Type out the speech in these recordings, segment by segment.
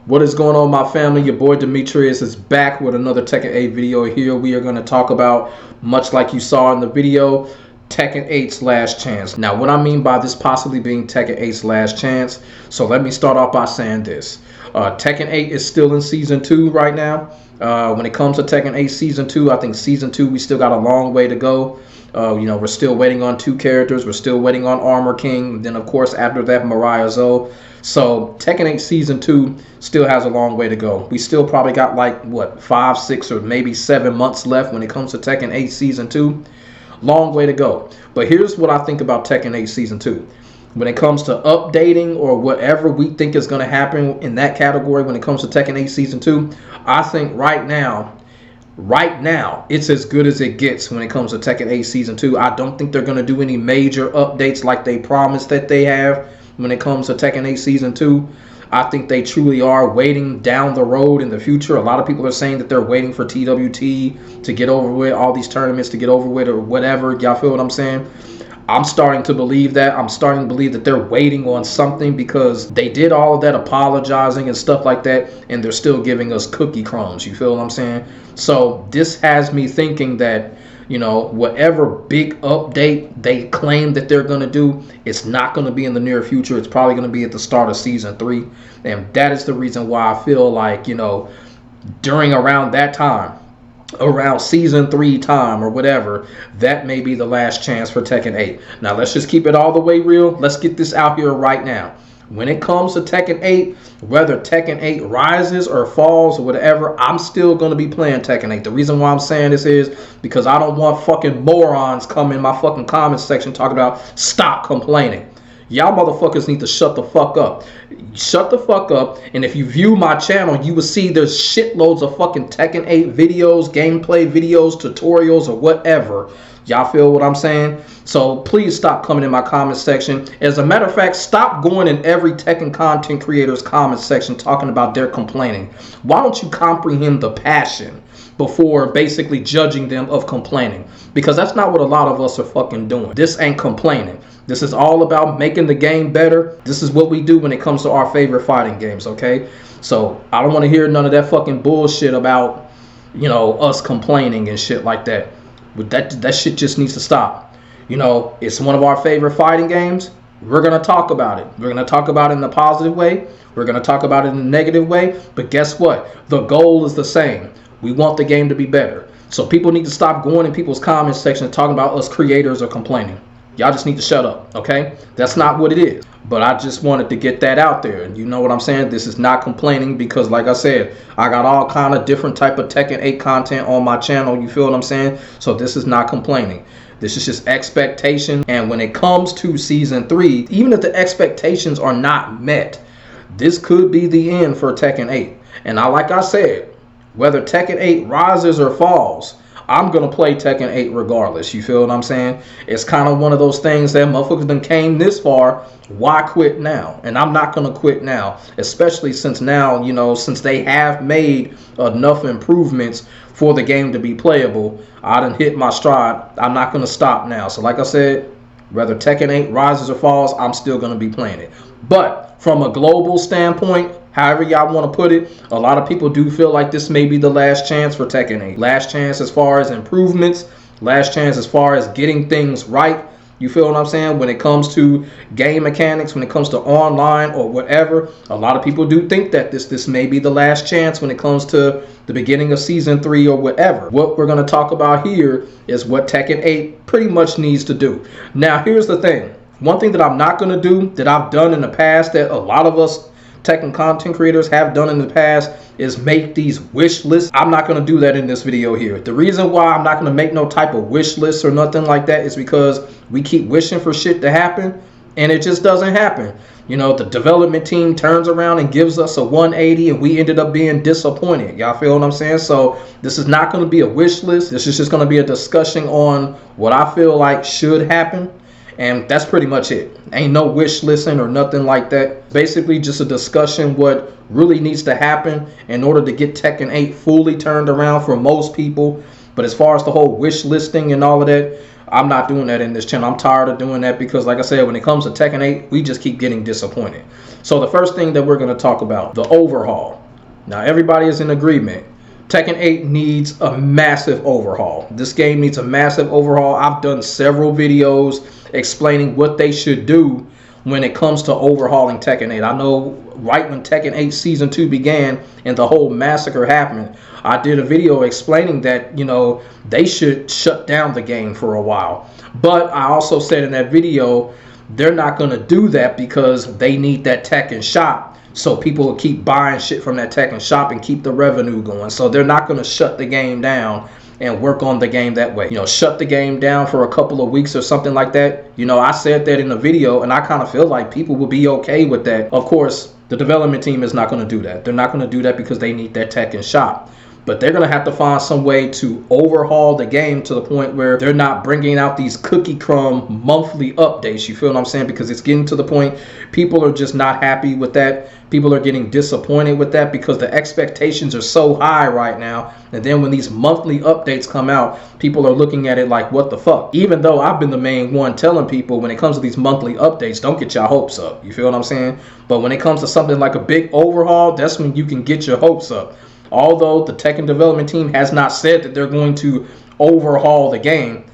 What is going on, my family? Your boy Demetrius is back with another Tekken 8 video. Here we are going to talk about, much like you saw in the video, Tekken 8's Last Chance. Now, what I mean by this possibly being Tekken 8's Last Chance, so let me start off by saying this. Tekken 8 is still in Season 2 right now. When it comes to Tekken 8 Season 2, I think Season 2, we still got a long way to go. We're still waiting on 2 characters. We're still waiting on Armor King. Then, of course, after that, Mariah Zoe. So Tekken 8 Season 2 still has a long way to go. We still probably got like, what, 5, 6, or maybe 7 months left when it comes to Tekken 8 Season 2. Long way to go. But here's what I think about Tekken 8 Season 2. When it comes to updating or whatever we think is going to happen in that category when it comes to Tekken 8 Season 2, I think right now, it's as good as it gets when it comes to Tekken 8 Season 2. I don't think they're going to do any major updates like they promised that they have when it comes to Tekken 8 Season 2. I think they truly are waiting down the road in the future. A lot of people are saying that they're waiting for TWT to get over with, all these tournaments to get over with or whatever. Y'all feel what I'm saying? I'm starting to believe that. I'm starting to believe that they're waiting on something because they did all of that apologizing and stuff like that, and they're still giving us cookie crumbs. You feel what I'm saying? So this has me thinking that, you know, whatever big update they claim that they're going to do, it's not going to be in the near future. It's probably going to be at the start of Season 3. And that is the reason why I feel like, you know, during around that time, around Season 3 time or whatever, that may be the last chance for Tekken 8. Now, let's just keep it all the way real. Let's get this out here right now. When it comes to Tekken 8, whether Tekken 8 rises or falls or whatever, I'm still going to be playing Tekken 8. The reason why I'm saying this is because I don't want fucking morons coming in my fucking comment section talking about stop complaining. Y'all motherfuckers need to shut the fuck up. Shut the fuck up. And if you view my channel, you will see there's shitloads of fucking Tekken 8 videos, gameplay videos, tutorials, or whatever. Y'all feel what I'm saying? So please stop coming in my comment section. As a matter of fact, stop going in every Tekken content creator's comment section talking about their complaining. Why don't you comprehend the passion before basically judging them of complaining? Because that's not what a lot of us are fucking doing. This ain't complaining. This is all about making the game better. This is what we do when it comes to our favorite fighting games, okay? So I don't want to hear none of that fucking bullshit about, you know, us complaining and shit like that. But that shit just needs to stop. You know, it's one of our favorite fighting games. We're going to talk about it. We're going to talk about it in the positive way. We're going to talk about it in the negative way. But guess what? The goal is the same. We want the game to be better. So people need to stop going in people's comment section and talking about us creators or complaining. Y'all just need to shut up, okay? That's not what it is. But I just wanted to get that out there. And you know what I'm saying? This is not complaining because, like I said, I got all kind of different type of Tekken 8 content on my channel. You feel what I'm saying? So this is not complaining. This is just expectation. And when it comes to Season 3, even if the expectations are not met, this could be the end for Tekken 8. And like I said, whether Tekken 8 rises or falls, I'm going to play Tekken 8 regardless. You feel what I'm saying? It's kind of one of those things that motherfuckers done came this far. Why quit now? And I'm not going to quit now, especially since now, you know, since they have made enough improvements for the game to be playable. I done hit my stride. I'm not going to stop now. So like I said, whether Tekken 8 rises or falls, I'm still going to be playing it. But from a global standpoint, however y'all want to put it, a lot of people do feel like this may be the last chance for Tekken 8. Last chance as far as improvements. Last chance as far as getting things right. You feel what I'm saying? When it comes to game mechanics, when it comes to online or whatever, a lot of people do think that this may be the last chance when it comes to the beginning of Season 3 or whatever. What we're going to talk about here is what Tekken 8 pretty much needs to do. Now, here's the thing. One thing that I'm not going to do, that I've done in the past, that a lot of us Tekken content creators have done in the past, is make these wish lists. I'm not going to do that in this video here. The reason why I'm not going to make no type of wish list or nothing like that is because we keep wishing for shit to happen and it just doesn't happen. You know, the development team turns around and gives us a 180 and we ended up being disappointed. Y'all feel what I'm saying? So this is not going to be a wish list. This is just going to be a discussion on what I feel like should happen. And that's pretty much it. Ain't no wish listing or nothing like that. Basically just a discussion what really needs to happen in order to get Tekken 8 fully turned around for most people. But as far as the whole wish listing and all of that, I'm not doing that in this channel. I'm tired of doing that because, like I said, when it comes to Tekken 8, we just keep getting disappointed. So the first thing that we're going to talk about, the overhaul. Now everybody is in agreement. Tekken 8 needs a massive overhaul. This game needs a massive overhaul. I've done several videos explaining what they should do when it comes to overhauling Tekken 8. I know right when Tekken 8 Season 2 began and the whole massacre happened, I did a video explaining that, you know, they should shut down the game for a while. But I also said in that video, they're not going to do that because they need that Tekken shop. So people will keep buying shit from that Tekken shop and keep the revenue going. So they're not going to shut the game down and work on the game that way. You know, shut the game down for a couple of weeks or something like that. You know, I said that in the video, and I kind of feel like people will be okay with that. Of course, the development team is not going to do that. They're not going to do that because they need that Tekken shop. But they're going to have to find some way to overhaul the game to the point where they're not bringing out these cookie crumb monthly updates. You feel what I'm saying? Because it's getting to the point people are just not happy with that. People are getting disappointed with that because the expectations are so high right now. And then when these monthly updates come out, people are looking at it like, what the fuck? Even though I've been the main one telling people when it comes to these monthly updates, don't get your hopes up. You feel what I'm saying? But when it comes to something like a big overhaul, that's when you can get your hopes up. Although the Tekken development team has not said that they're going to overhaul the game,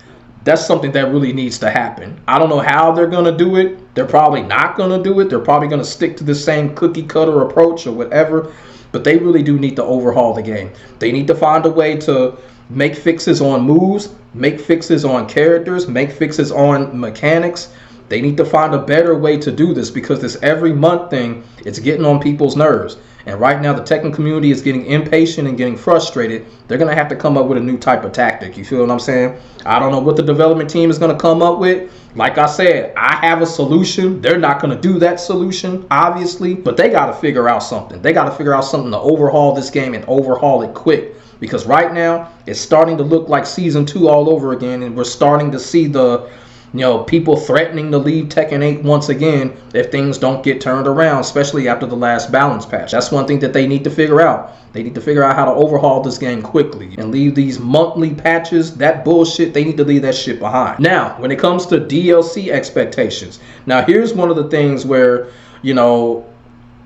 that's something that really needs to happen. I don't know how they're going to do it. They're probably not going to do it. They're probably going to stick to the same cookie cutter approach or whatever. But they really do need to overhaul the game. They need to find a way to make fixes on moves, make fixes on characters, make fixes on mechanics. They need to find a better way to do this because this every month thing, it's getting on people's nerves. And right now the Tekken community is getting impatient and getting frustrated. They're going to have to come up with a new type of tactic. You feel what I'm saying? I don't know what the development team is going to come up with. Like I said, I have a solution. They're not going to do that solution, obviously. But they got to figure out something. They got to figure out something to overhaul this game and overhaul it quick. Because right now it's starting to look like Season 2 all over again. And we're starting to see the... you know, people threatening to leave Tekken 8 once again if things don't get turned around, especially after the last balance patch. That's one thing that they need to figure out. They need to figure out how to overhaul this game quickly and leave these monthly patches, that bullshit, they need to leave that shit behind. Now, when it comes to DLC expectations, now here's one of the things where, you know,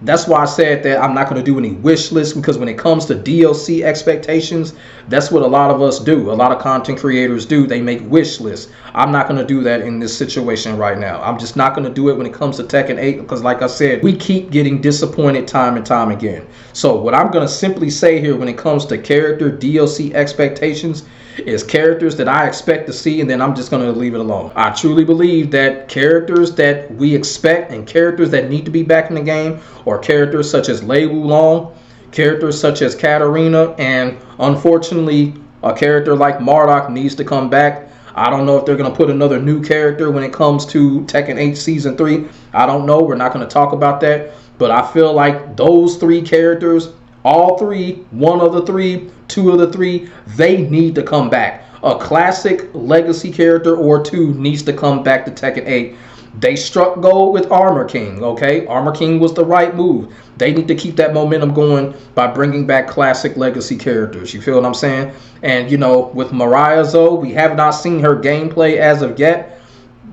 that's why I said that I'm not going to do any wish lists, because when it comes to DLC expectations, that's what a lot of us do. A lot of content creators do. They make wish lists. I'm not going to do that in this situation right now. I'm just not going to do it when it comes to Tekken 8 because, like I said, we keep getting disappointed time and time again. So what I'm going to simply say here when it comes to character DLC expectations is characters that I expect to see, and then I'm just going to leave it alone. I truly believe that characters that we expect and characters that need to be back in the game are characters such as Lei Wulong, characters such as Katarina, and unfortunately a character like Marduk needs to come back. I don't know if they're going to put another new character when it comes to Tekken 8 Season 3. I don't know. We're not going to talk about that. But I feel like those three characters, all three, one of the three, two of the three, they need to come back. A classic legacy character or two needs to come back to Tekken 8. They struck gold with Armor King, okay? Armor King was the right move. They need to keep that momentum going by bringing back classic legacy characters. You feel what I'm saying? And, you know, with Mariah Zoe, we have not seen her gameplay as of yet.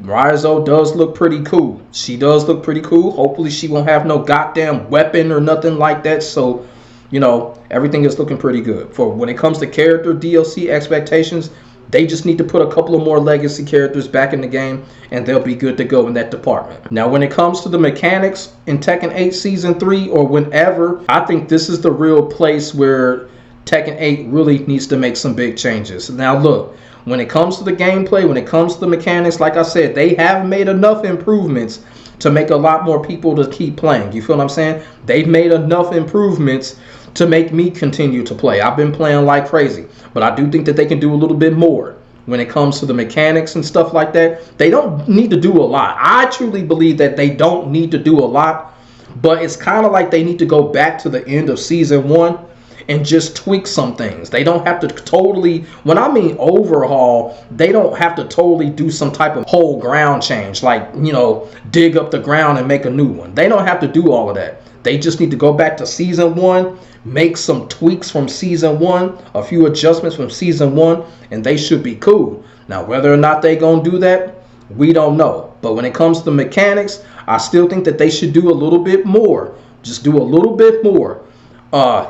Mariah Zoe does look pretty cool. She does look pretty cool. Hopefully she won't have no goddamn weapon or nothing like that. So, you know, everything is looking pretty good. For when it comes to character DLC expectations, they just need to put a couple of more legacy characters back in the game and they'll be good to go in that department. Now, when it comes to the mechanics in Tekken 8 Season 3 or whenever, I think this is the real place where Tekken 8 really needs to make some big changes. Now, look, when it comes to the gameplay, when it comes to the mechanics, like I said, they have made enough improvements to make a lot more people to keep playing. You feel what I'm saying? They've made enough improvements to make me continue to play. I've been playing like crazy, but I do think that they can do a little bit more when it comes to the mechanics and stuff like that. They don't need to do a lot. I truly believe that they don't need to do a lot, but it's kind of like they need to go back to the end of Season 1 and just tweak some things. They don't have to totally, when I mean overhaul, they don't have to totally do some type of whole ground change, like, you know, dig up the ground and make a new one. They don't have to do all of that. They just need to go back to Season 1, make some tweaks from Season 1, a few adjustments from Season 1, and they should be cool. Now, whether or not they gonna do that, we don't know. But when it comes to the mechanics, I still think that they should do a little bit more. Just do a little bit more.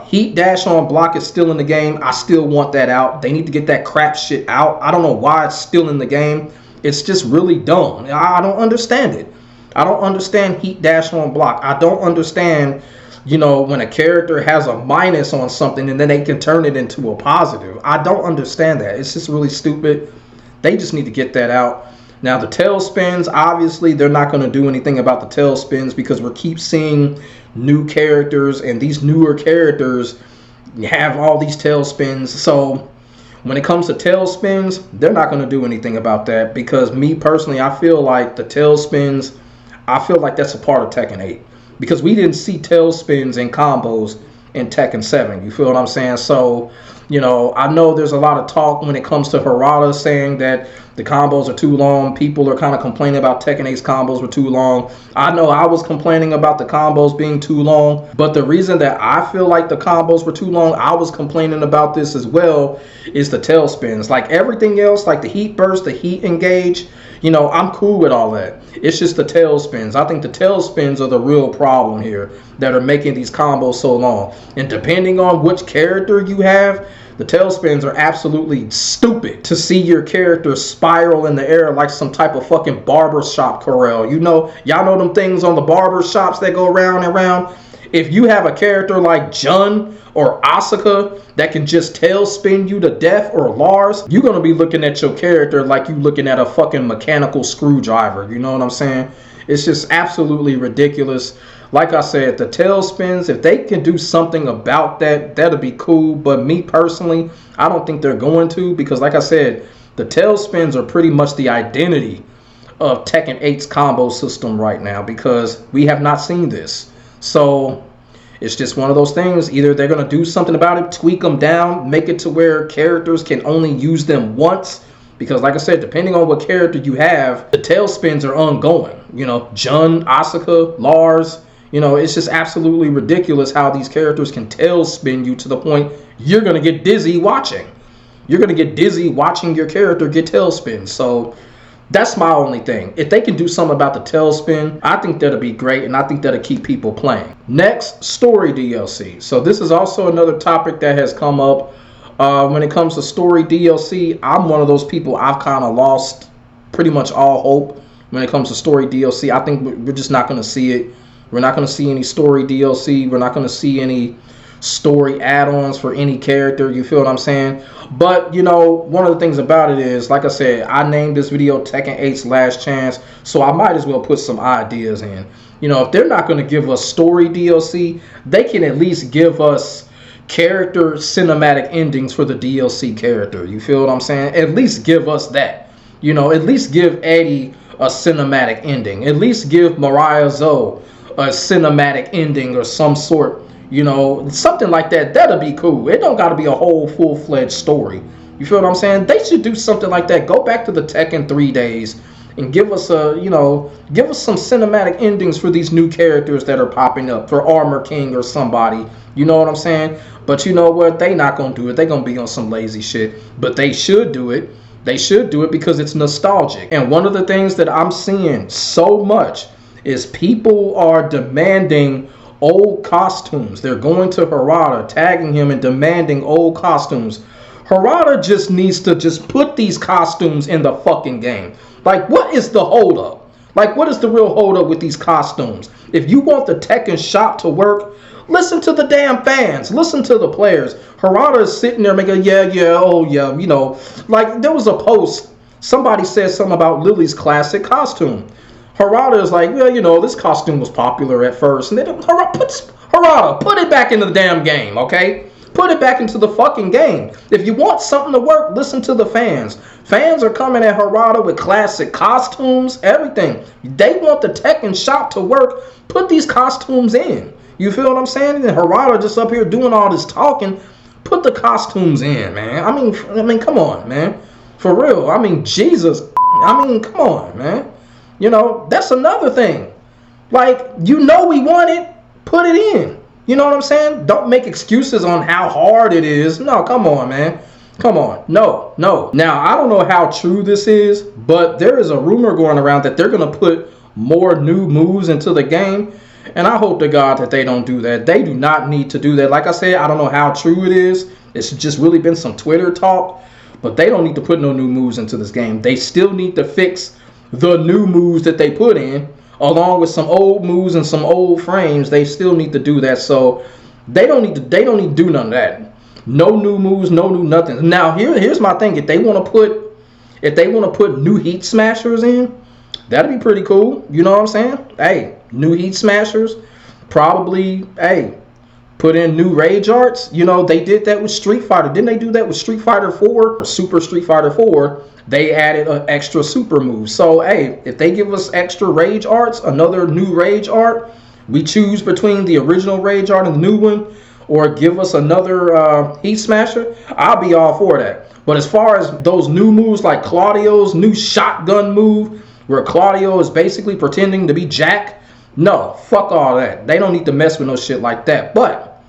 Heat dash on block is still in the game. I still want that out. They need to get that crap shit out. I don't know why it's still in the game. It's just really dumb. I don't understand it. I don't understand heat dash on block. I don't understand, you know, when a character has a minus on something and then they can turn it into a positive. I don't understand that. It's just really stupid. They just need to get that out. Now, the tail spins, obviously, they're not going to do anything about the tail spins because we keep seeing new characters, and these newer characters have all these tail spins. So when it comes to tail spins, they're not going to do anything about that because me personally, I feel like the tail spins, I feel like that's a part of Tekken 8 because we didn't see tail spins and combos in Tekken 7. You feel what I'm saying? So, you know, I know there's a lot of talk when it comes to Harada saying that the combos are too long. People are kind of complaining about Tekken 8's combos were too long. I know I was complaining about the combos being too long, but the reason that I feel like the combos were too long, I was complaining about this as well, is the tail spins. Like everything else, like the heat burst, the heat engage, you know, I'm cool with all that. It's just the tail spins. I think the tail spins are the real problem here that are making these combos so long. And depending on which character you have, the tail spins are absolutely stupid. To see your character spiral in the air like some type of fucking barbershop corral. You know, y'all know them things on the barber shops that go round and round? If you have a character like Jun or Asuka that can just tail spin you to death, or Lars, you're going to be looking at your character like you looking at a fucking mechanical screwdriver. You know what I'm saying? It's just absolutely ridiculous. Like I said, the tail spins, if they can do something about that, that'll be cool. But me personally, I don't think they're going to, because like I said, the tail spins are pretty much the identity of Tekken 8's combo system right now, because we have not seen this. So it's just one of those things. Either they're going to do something about it, tweak them down, make it to where characters can only use them once. Because like I said, depending on what character you have, the tail spins are ongoing. You know, Jun, Asuka, Lars. You know, it's just absolutely ridiculous how these characters can tail spin you to the point you're going to get dizzy watching. You're going to get dizzy watching your character get tail spin. So that's my only thing. If they can do something about the tail spin, I think that'll be great, and I think that'll keep people playing. Next, story DLC. So this is also another topic that has come up. When it comes to story DLC, I'm one of those people, I've kind of lost pretty much all hope when it comes to story DLC. I think we're just not going to see it. We're not going to see any story DLC. We're not going to see any story add-ons for any character. You feel what I'm saying? But, you know, one of the things about it is, like I said, I named this video Tekken 8's Last Chance, so I might as well put some ideas in. You know, if they're not going to give us story DLC, they can at least give us character cinematic endings for the DLC character. You feel what I'm saying? At least give us that. You know, at least give Eddie a cinematic ending. At least give Mariah Zoe a cinematic ending or some sort, you know, something like that. That'll be cool. It don't got to be a whole full-fledged story. You feel what I'm saying? They should do something like that. Go back to the Tekken 3 days and give us a, you know, give us some cinematic endings for these new characters that are popping up, for Armor King or somebody. You know what I'm saying? But you know what? They not going to do it. They going to be on some lazy shit. But they should do it. They should do it because it's nostalgic. And one of the things that I'm seeing so much is people are demanding old costumes. They're going to Harada, tagging him and demanding old costumes. Harada just needs to just put these costumes in the fucking game. Like, what is the holdup? Like, what is the real holdup with these costumes? If you want the Tekken shop to work, listen to the damn fans. Listen to the players. Harada is sitting there making, yeah, you know. Like, there was a post. Somebody said something about Lily's classic costume. Harada is like, well, you know, this costume was popular at first. And then Harada, put it back into the damn game, okay? Put it back into the fucking game. If you want something to work, listen to the fans. Fans are coming at Harada with classic costumes, everything. They want the Tekken shop to work. Put these costumes in. You feel what I'm saying? And Harada just up here doing all this talking. Put the costumes in, man. I mean, come on, man. For real. I mean, Jesus. I mean, come on, man. You know, that's another thing. Like, you know we want it, put it in. You know what I'm saying? Don't make excuses on how hard it is. No, come on, man. Come on. No, no. Now, I don't know how true this is, but there is a rumor going around that they're going to put more new moves into the game. And I hope to God that they don't do that. They do not need to do that. Like I said, I don't know how true it is. It's just really been some Twitter talk. But they don't need to put no new moves into this game. They still need to fix the new moves that they put in, along with some old moves and some old frames. They still need to do that. So they don't need to do none of that. No new moves, no new nothing. Now here's my thing. If they want to put new Heat Smashers in, that'd be pretty cool. You know what I'm saying? Hey, new Heat Smashers. Probably, hey, put in new Rage Arts. You know, they did that with Street Fighter. Didn't they do that with Street Fighter 4? Or Super Street Fighter 4, they added an extra super move. So, hey, if they give us extra Rage Arts, another new Rage Art, we choose between the original Rage Art and the new one, or give us another Heat Smasher, I'll be all for that. But as far as those new moves like Claudio's new shotgun move, where Claudio is basically pretending to be Jack, no, fuck all that. They don't need to mess with no shit like that. But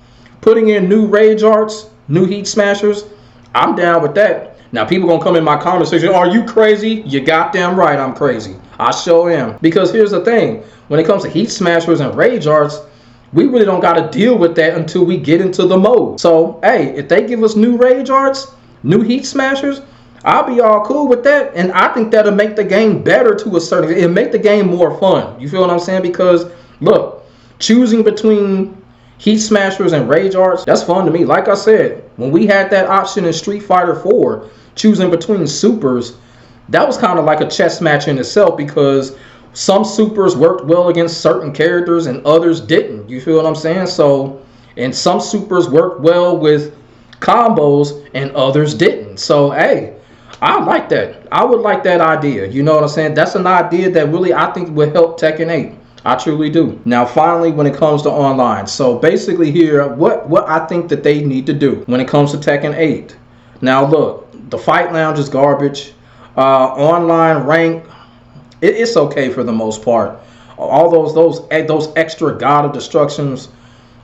putting in new Rage Arts, new Heat Smashers, I'm down with that. Now, people gonna come in my comment section, are you crazy? You goddamn right I'm crazy. I sure am. Because here's the thing, when it comes to Heat Smashers and Rage Arts, we really don't got to deal with that until we get into the mode. So, hey, if they give us new Rage Arts, new Heat Smashers, I'll be all cool with that. And I think that'll make the game better to a certain extent. It'll make the game more fun. You feel what I'm saying? Because, look, choosing between Heat Smashers and Rage Arts, that's fun to me. Like I said, when we had that option in Street Fighter 4, choosing between supers, that was kind of like a chess match in itself, because some supers worked well against certain characters and others didn't. You feel what I'm saying? So, and some supers worked well with combos and others didn't. So, hey, I like that. I would like that idea. You know what I'm saying? That's an idea that really I think would help Tekken 8. I truly do. Now, finally, when it comes to online. So, basically here, what I think that they need to do when it comes to Tekken 8. Now, look, the Fight Lounge is garbage. Online rank, it's okay for the most part. All those extra God of Destructions,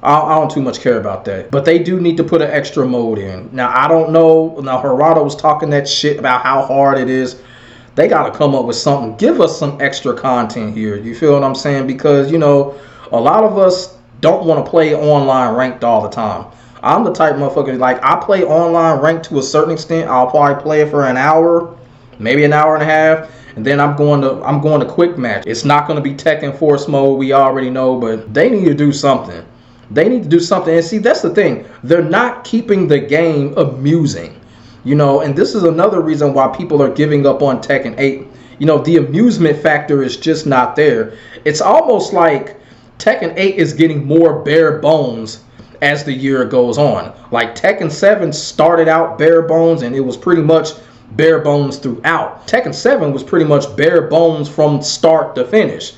I don't too much care about that. But they do need to put an extra mode in. Now, I don't know. Now, Harada was talking that shit about how hard it is. They got to come up with something. Give us some extra content here. You feel what I'm saying? Because, you know, a lot of us don't want to play online ranked all the time. I'm the type of motherfucker, like, I play online ranked to a certain extent. I'll probably play it for an hour, maybe an hour and a half. And then I'm going to quick match. It's not going to be Tekken Force mode, we already know, but they need to do something. They need to do something. And see, that's the thing. They're not keeping the game amusing. You know, and this is another reason why people are giving up on Tekken 8. You know, the amusement factor is just not there. It's almost like Tekken 8 is getting more bare bones as the year goes on. Like Tekken 7 started out bare bones and it was pretty much bare bones throughout. Tekken 7 was pretty much bare bones from start to finish.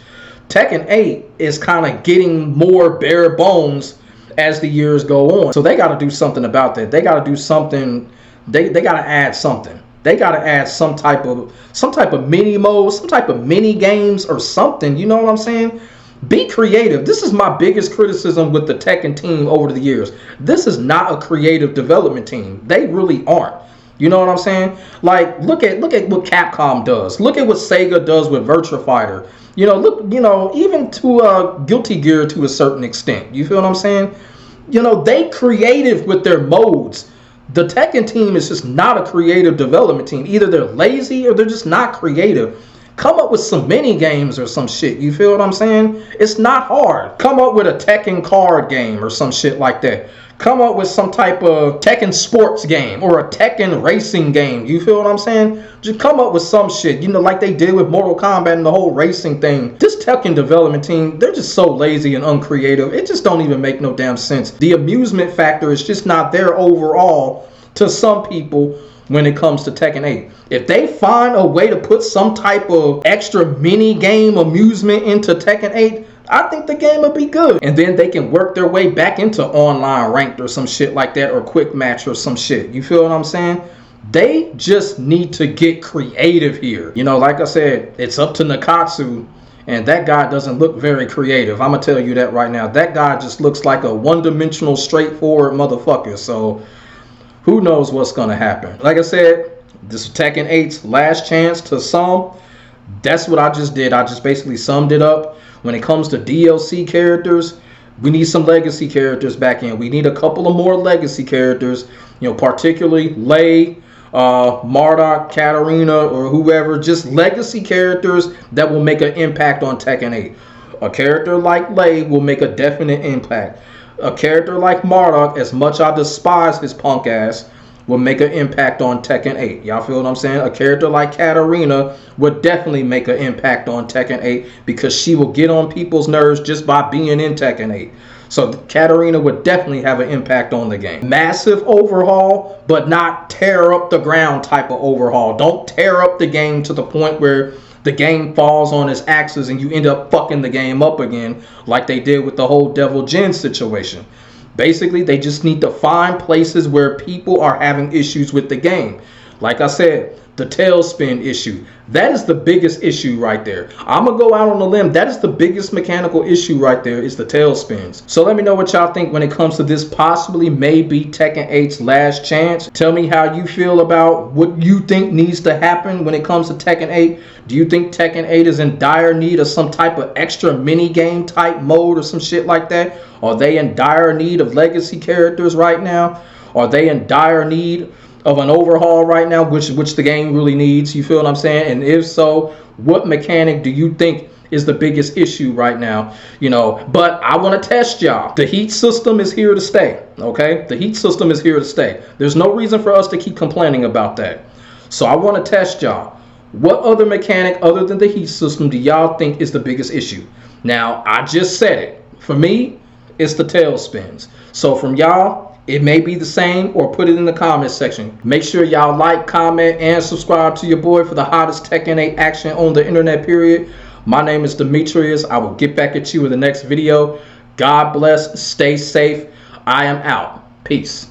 Tekken 8 is kind of getting more bare bones as the years go on. So they got to do something about that. They got to do something. They got to add something. They got to add some type of mini mode, some type of mini games or something. You know what I'm saying? Be creative. This is my biggest criticism with the Tekken team over the years. This is not a creative development team. They really aren't. You know what I'm saying? Like, look at what Capcom does. Look at what Sega does with Virtua Fighter. You know, look, you know, even to Guilty Gear to a certain extent. You feel what I'm saying? You know, they creative with their modes. The Tekken team is just not a creative development team. Either they're lazy or they're just not creative. Come up with some mini games or some shit. You feel what I'm saying? It's not hard. Come up with a Tekken card game or some shit like that. Come up with some type of Tekken sports game or a Tekken racing game. You feel what I'm saying? Just come up with some shit, you know, like they did with Mortal Kombat and the whole racing thing. This Tekken development team, they're just so lazy and uncreative. It just don't even make no damn sense. The amusement factor is just not there overall to some people when it comes to Tekken 8. If they find a way to put some type of extra mini game amusement into Tekken 8, I think the game will be good. And then they can work their way back into online ranked or some shit like that, or quick match or some shit. You feel what I'm saying? They just need to get creative here. You know, like I said, it's up to Nakatsu, and that guy doesn't look very creative. I'm going to tell you that right now. That guy just looks like a one-dimensional, straightforward motherfucker. So Who knows what's going to happen? Like I said, this is Tekken 8's last chance to sum. That's what I just did. I just basically summed it up. When it comes to DLC characters, we need some legacy characters back in. We need a couple of more legacy characters, particularly Lei, Marduk, Katarina, or whoever. Just legacy characters that will make an impact on Tekken 8. A character like Lei will make a definite impact. A character like Marduk, as much I despise his punk ass, will make an impact on Tekken 8. Y'all feel what I'm saying? A character like Katarina would definitely make an impact on Tekken 8 because she will get on people's nerves just by being in Tekken 8. So Katarina would definitely have an impact on the game. Massive overhaul, but not tear up the ground type of overhaul. Don't tear up the game to the point where the game falls on its axis and you end up fucking the game up again like they did with the whole Devil Jin situation. Basically, they just need to find places where people are having issues with the game. Like I said, the tailspin issue. That is the biggest issue right there. I'm going to go out on a limb. That is the biggest mechanical issue right there is the tailspins. So let me know what y'all think when it comes to this possibly maybe Tekken 8's last chance. Tell me how you feel about what you think needs to happen when it comes to Tekken 8. Do you think Tekken 8 is in dire need of some type of extra mini game type mode or some shit like that? Are they in dire need of legacy characters right now? Are they in dire need of an overhaul right now, which the game really needs? You feel what I'm saying? And if so, what mechanic do you think is the biggest issue right now? But I want to test y'all. The heat system is here to stay, okay? The heat system is here to stay. There's no reason for us to keep complaining about that. So I want to test y'all. What other mechanic other than the heat system do y'all think is the biggest issue? Now, I just said it. For me, it's the tailspins. So from y'all, it may be the same, or put it in the comment section. Make sure y'all like, comment, and subscribe to your boy for the hottest Tekken 8 action on the internet, period. My name is Demetrius. I will get back at you in the next video. God bless. Stay safe. I am out. Peace.